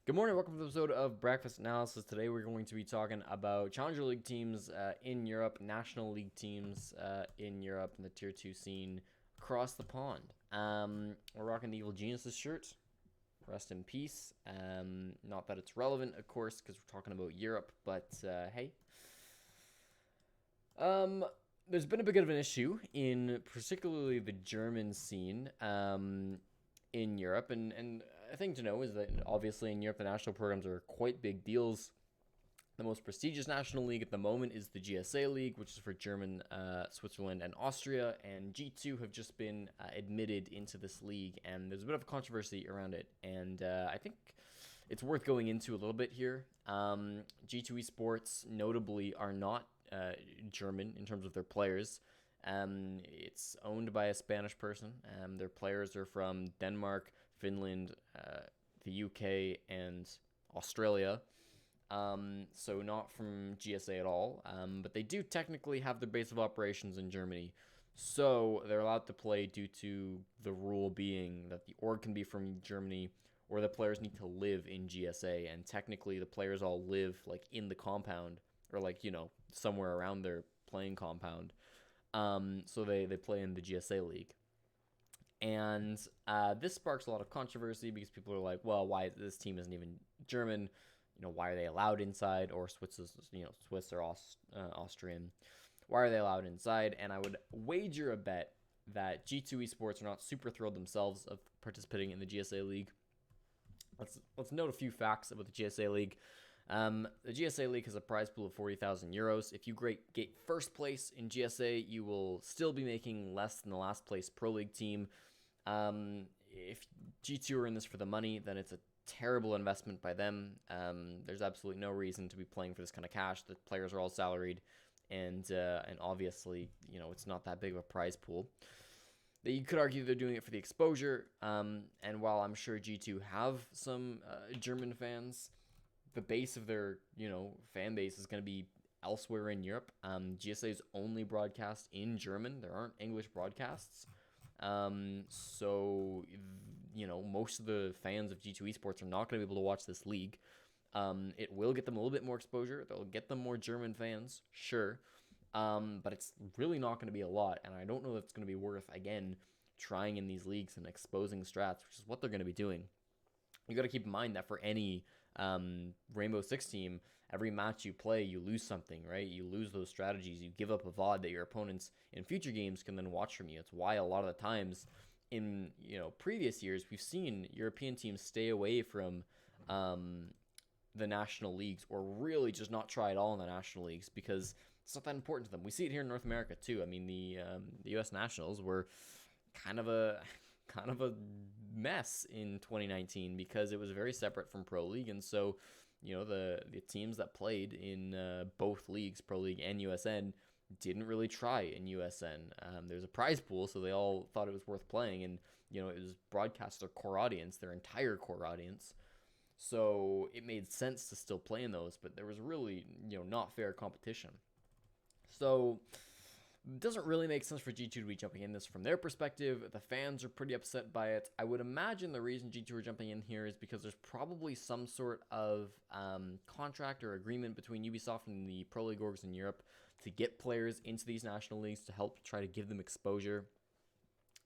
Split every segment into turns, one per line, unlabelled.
Good morning. Welcome to the episode of Breakfast Analysis. Today we're going to be talking about Challenger League teams in Europe, National League teams in Europe, and the Tier 2 scene across the pond. We're rocking the Evil Geniuses shirt. Rest in peace. Not that it's relevant, of course, because we're talking about Europe, but hey. There's been a bit of an issue in particularly the German scene. In Europe. And a thing to know is that obviously in Europe, the national programs are quite big deals. The most prestigious national league at the moment is the GSA League, which is for German, Switzerland, and Austria. And G2 have just been admitted into this league, and there's a bit of a controversy around it. And I think it's worth going into a little bit here. G2 Esports notably are not German in terms of their players. It's owned by a Spanish person. Their players are from Denmark, Finland, the UK, and Australia. So not from GSA at all. But they do technically have their base of operations in Germany. So they're allowed to play due to the rule being that the org can be from Germany or the players need to live in GSA. And technically the players all live like in the compound or like, somewhere around their playing compound. So they play in the GSA League. And this sparks a lot of controversy because people are like, well, why this team isn't even German? Why are they allowed inside? Or Swiss or Austrian. Why are they allowed inside? And I would wager a bet that G2 Esports are not super thrilled themselves of participating in the GSA League. Let's note a few facts about the GSA League. The GSA League has a prize pool of 40,000 euros. If you get first place in GSA, you will still be making less than the last place Pro League team. If G2 are in this for the money, then it's a terrible investment by them. There's absolutely no reason to be playing for this kind of cash. The players are all salaried, and obviously, it's not that big of a prize pool. You could argue they're doing it for the exposure. And while I'm sure G2 have some German fans, the base of their fan base is going to be elsewhere in Europe. GSA is only broadcast in German. There aren't English broadcasts. So most of the fans of G2 Esports are not going to be able to watch this league. It will get them a little bit more exposure. They'll get them more German fans, sure. But it's really not going to be a lot, and I don't know if it's going to be worth, again, trying in these leagues and exposing strats, which is what they're going to be doing. You got to keep in mind that for any Rainbow Six team, every match you play, you lose something, right? You lose those strategies. You give up a VOD that your opponents in future games can then watch from you. It's why a lot of the times in previous years we've seen European teams stay away from the national leagues or really just not try at all in the national leagues because it's not that important to them. We see it here in North America too. I mean, the U.S. Nationals were kind of a mess in 2019 because it was very separate from Pro League, and so the teams that played in both leagues, Pro League and USN, didn't really try in USN. There's a prize pool, so they all thought it was worth playing, and it was broadcast to their core audience, their entire core audience. So it made sense to still play in those, but there was really not fair competition. So it doesn't really make sense for G2 to be jumping in this from their perspective. The fans are pretty upset by it. I would imagine the reason G2 are jumping in here is because there's probably some sort of contract or agreement between Ubisoft and the Pro League orgs in Europe to get players into these national leagues to help try to give them exposure.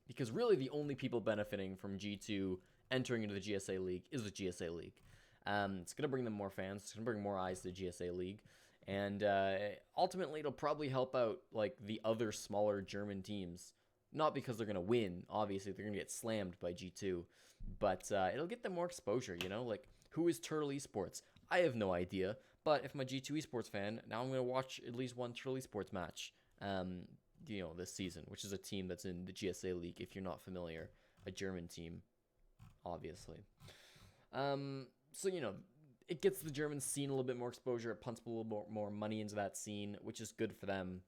Because really the only people benefiting from G2 entering into the GSA League is the GSA League. It's going to bring them more fans. It's going to bring more eyes to the GSA League. And ultimately, it'll probably help out like the other smaller German teams. Not because they're going to win. Obviously, they're going to get slammed by G2. But it'll get them more exposure, Like, who is Turtle Esports? I have no idea. But if I'm a G2 Esports fan, now I'm going to watch at least one Turtle Esports match, this season, which is a team that's in the GSA League, if you're not familiar. A German team, obviously. So, it gets the German scene a little bit more exposure. It pumps a little more money into that scene, which is good for them.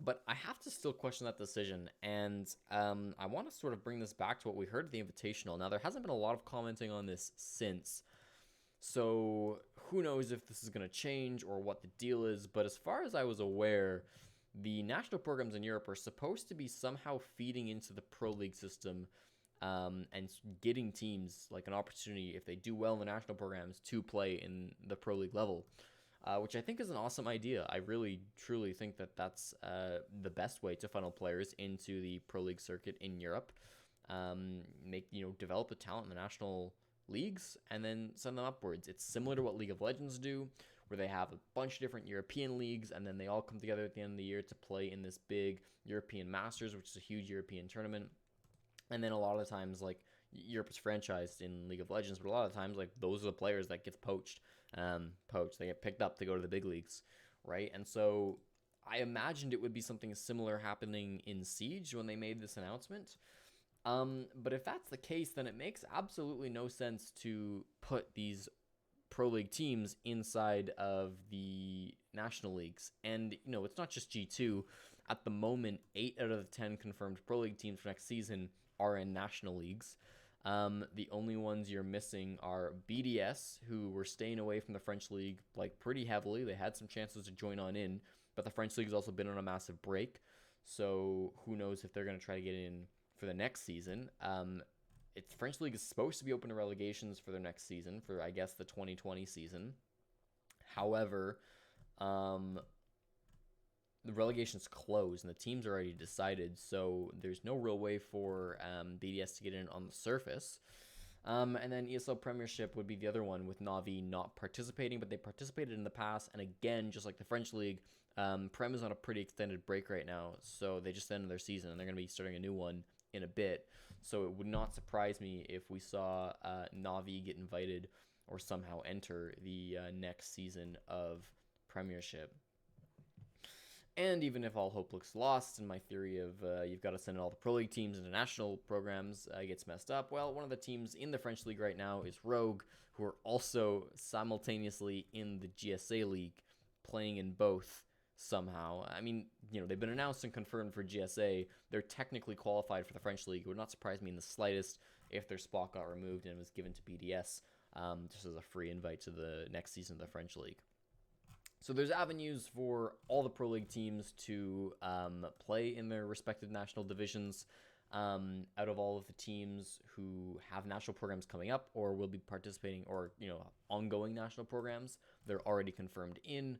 But I have to still question that decision. And I want to sort of bring this back to what we heard at the Invitational. Now, there hasn't been a lot of commenting on this since. So who knows if this is going to change or what the deal is. But as far as I was aware, the national programs in Europe are supposed to be somehow feeding into the Pro League system and getting teams like an opportunity, if they do well in the national programs, to play in the pro league level, which I think is an awesome idea. I really, truly think that that's the best way to funnel players into the pro league circuit in Europe. Develop the talent in the national leagues and then send them upwards. It's similar to what League of Legends do, where they have a bunch of different European leagues, and then they all come together at the end of the year to play in this big European Masters, which is a huge European tournament. And then a lot of the times, like, Europe is franchised in League of Legends, but a lot of times, like, those are the players that get poached. They get picked up to go to the big leagues, right? And so I imagined it would be something similar happening in Siege when they made this announcement. But if that's the case, then it makes absolutely no sense to put these pro league teams inside of the national leagues. And, it's not just G2. At the moment, 8 out of the 10 confirmed pro league teams for next season are in national leagues. The only ones you're missing are BDS, who were staying away from the French league like pretty heavily. They had some chances to join on in, but the French league has also been on a massive break. So who knows if they're going to try to get in for the next season. French league is supposed to be open to relegations for their next season, for I guess the 2020 season. However, the relegation's closed and the team's already decided, so there's no real way for BDS to get in on the surface. And then ESL Premiership would be the other one, with Navi not participating, but they participated in the past. And again, just like the French league, Prem is on a pretty extended break right now, so they just ended their season and they're going to be starting a new one in a bit. So it would not surprise me if we saw Navi get invited or somehow enter the next season of Premiership. And even if all hope looks lost, and my theory of you've got to send all the pro league teams into national programs gets messed up, well, one of the teams in the French league right now is Rogue, who are also simultaneously in the GSA league, playing in both somehow. I mean, they've been announced and confirmed for GSA. They're technically qualified for the French league. It would not surprise me in the slightest if their spot got removed and was given to BDS just as a free invite to the next season of the French league. So there's avenues for all the pro league teams to play in their respective national divisions. Out of all of the teams who have national programs coming up or will be participating, or ongoing national programs, they're already confirmed in.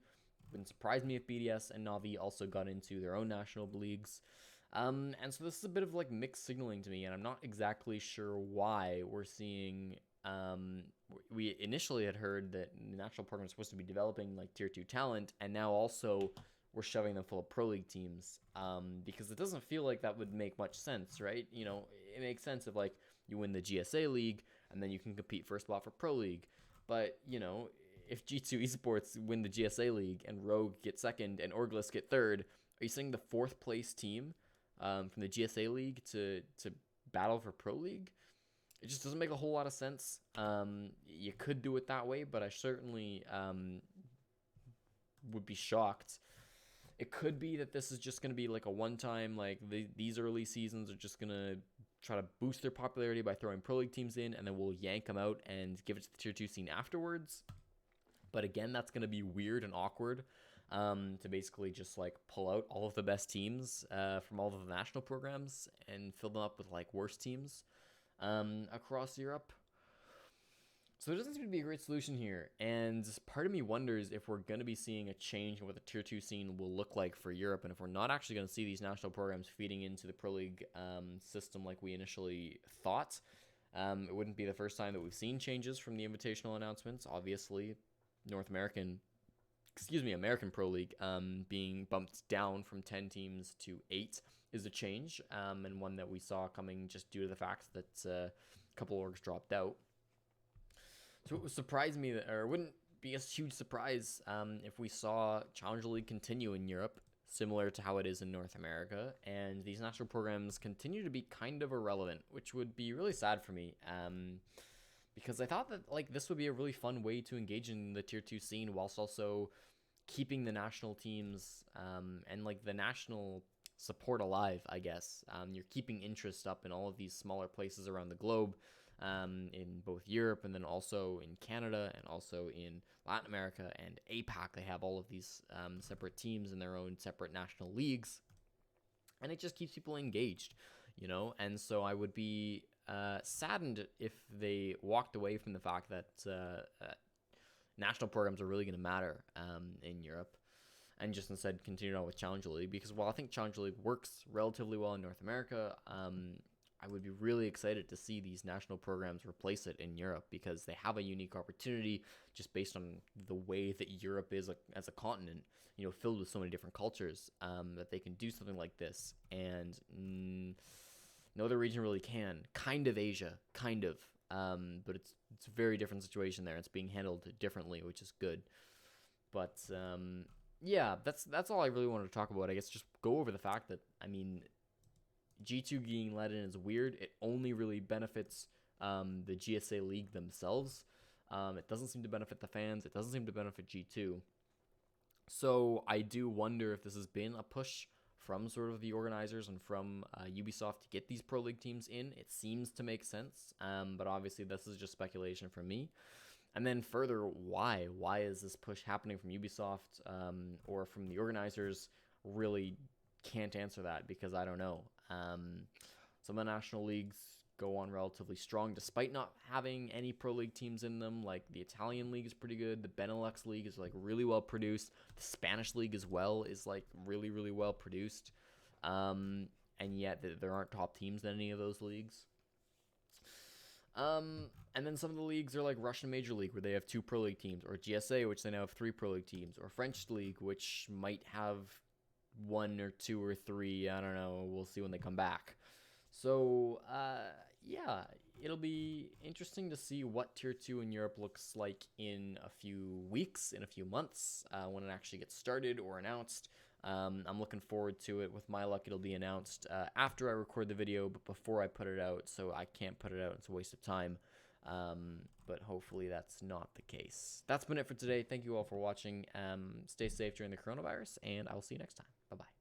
Wouldn't surprise me if BDS and Navi also got into their own national leagues. And so this is a bit of like mixed signaling to me, and I'm not exactly sure why we're seeing. We initially had heard that the national program is supposed to be developing like tier 2 talent, and now also we're shoving them full of pro league teams, because it doesn't feel like that would make much sense, right? It makes sense if like you win the GSA league and then you can compete for a spot for pro league. But if G2 Esports win the GSA league and Rogue get second and Orglis get third, are you sending the 4th place team from the GSA league to battle for pro league? It just doesn't make a whole lot of sense. You could do it that way, but I certainly would be shocked. It could be that this is just going to be like a one-time, like these early seasons are just going to try to boost their popularity by throwing pro league teams in, and then we'll yank them out and give it to the tier 2 scene afterwards. But again, that's going to be weird and awkward to basically just like pull out all of the best teams from all of the national programs and fill them up with like worse teams across Europe. So there doesn't seem to be a great solution here, and part of me wonders if we're going to be seeing a change in what the tier 2 scene will look like for Europe, and if we're not actually going to see these national programs feeding into the pro league system like we initially thought. It wouldn't be the first time that we've seen changes from the invitational announcements. Obviously, American Pro League being bumped down from 10 teams to 8 is a change, and one that we saw coming just due to the fact that a couple orgs dropped out. So it would surprise me or wouldn't be a huge surprise if we saw Challenger League continue in Europe, similar to how it is in North America, and these national programs continue to be kind of irrelevant, which would be really sad for me. Because I thought that like this would be a really fun way to engage in the tier 2 scene whilst also keeping the national teams and like the national support alive, I guess. You're keeping interest up in all of these smaller places around the globe, in both Europe and then also in Canada and also in Latin America and APAC. They have all of these separate teams in their own separate national leagues, and it just keeps people engaged, and so I would be saddened if they walked away from the fact that national programs are really going to matter in Europe, and just instead continued on with Challenger League. Because while I think Challenger League works relatively well in North America, I would be really excited to see these national programs replace it in Europe, because they have a unique opportunity just based on the way that Europe is as a continent, filled with so many different cultures, that they can do something like this. And no other region really can. Kind of Asia, kind of. But it's a very different situation there. It's being handled differently, which is good. But yeah, that's all I really wanted to talk about. I guess just go over the fact that, G2 being let in is weird. It only really benefits the GSA League themselves. It doesn't seem to benefit the fans. It doesn't seem to benefit G2. So I do wonder if this has been a push from sort of the organizers and from Ubisoft to get these Pro League teams in. It seems to make sense, but obviously this is just speculation from me. And then further, why? Why is this push happening from Ubisoft or from the organizers? Really can't answer that, because I don't know. Some of the national leagues go on relatively strong despite not having any Pro League teams in them. Like the Italian league is pretty good. The Benelux league is like really well produced. The Spanish league as well is like really, really well produced. And yet there aren't top teams in any of those leagues. And then some of the leagues are like Russian Major League, where they have 2 Pro League teams, or GSA, which they now have 3 Pro League teams, or French League, which might have 1 or 2 or 3. I don't know. We'll see when they come back. So, yeah, it'll be interesting to see what Tier 2 in Europe looks like in a few weeks, in a few months, when it actually gets started or announced. I'm looking forward to it. With my luck, it'll be announced after I record the video, but before I put it out, so I can't put it out. It's a waste of time. But hopefully that's not the case. That's been it for today. Thank you all for watching. Stay safe during the coronavirus, and I will see you next time. Bye-bye.